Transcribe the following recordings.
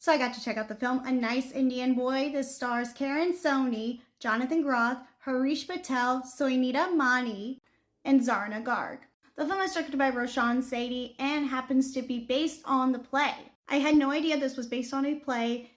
So I got to check out the film A Nice Indian Boy. This stars Karan Soni, Jonathan Groff, Harish Patel, Soinita Mani, and Zarna Garg. The film is directed by Roshan, Sethi and happens to be based on the play. I had no idea this was based on a play,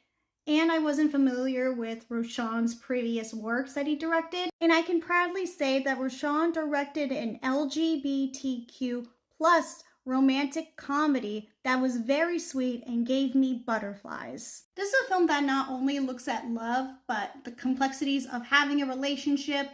and I wasn't familiar with Roshan's previous works that he directed. And I can proudly say that Roshan directed an LGBTQ plus romantic comedy that was very sweet and gave me butterflies. This is a film that not only looks at love, but the complexities of having a relationship,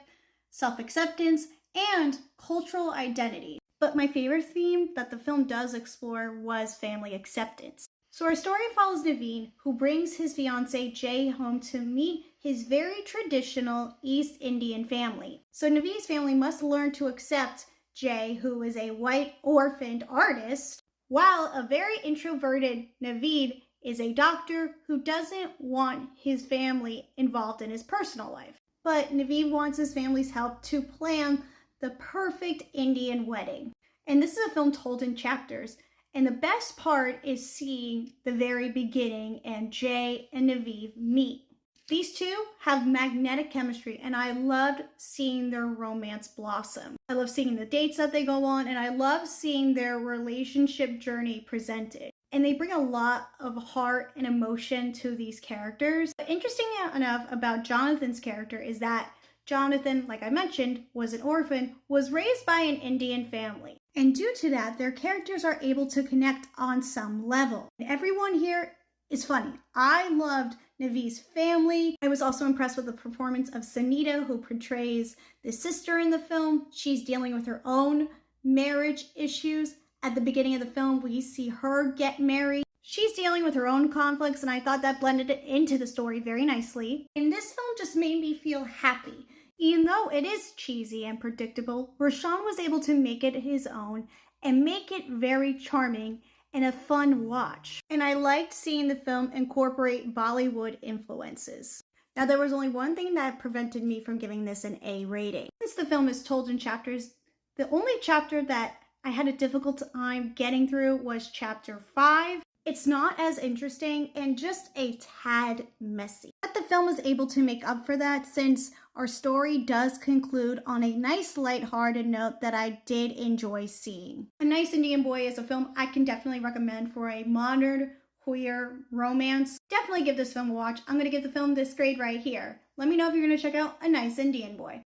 self-acceptance, and cultural identity. But my favorite theme that the film does explore was family acceptance. So our story follows Naveen, who brings his fiancée Jay home to meet his very traditional East Indian family. So Naveen's family must learn to accept Jay, who is a white orphaned artist, while a very introverted Naveen is a doctor who doesn't want his family involved in his personal life. But Naveen wants his family's help to plan the perfect Indian wedding. And this is a film told in chapters. And the best part is seeing the very beginning and Jay and Naveen meet. These two have magnetic chemistry, and I loved seeing their romance blossom. I love seeing the dates that they go on, and I love seeing their relationship journey presented. And they bring a lot of heart and emotion to these characters. But interesting enough about Jonathan's character is that Jonathan, like I mentioned, was an orphan, was raised by an Indian family. And due to that, their characters are able to connect on some level. And everyone here is funny. I loved Naveen's family. I was also impressed with the performance of Sunita, who portrays the sister in the film. She's dealing with her own marriage issues. At the beginning of the film, we see her get married. She's dealing with her own conflicts, and I thought that blended it into the story very nicely. And this film just made me feel happy. Even though it is cheesy and predictable, Roshan was able to make it his own and make it very charming and a fun watch. And I liked seeing the film incorporate Bollywood influences. Now, there was only one thing that prevented me from giving this an A rating. Since the film is told in chapters, the only chapter that I had a difficult time getting through was chapter 5. It's not as interesting and just a tad messy. But the film was able to make up for that since our story does conclude on a nice lighthearted note that I did enjoy seeing. A Nice Indian Boy is a film I can definitely recommend for a modern queer romance. Definitely give this film a watch. I'm going to give the film this grade right here. Let me know if you're going to check out A Nice Indian Boy.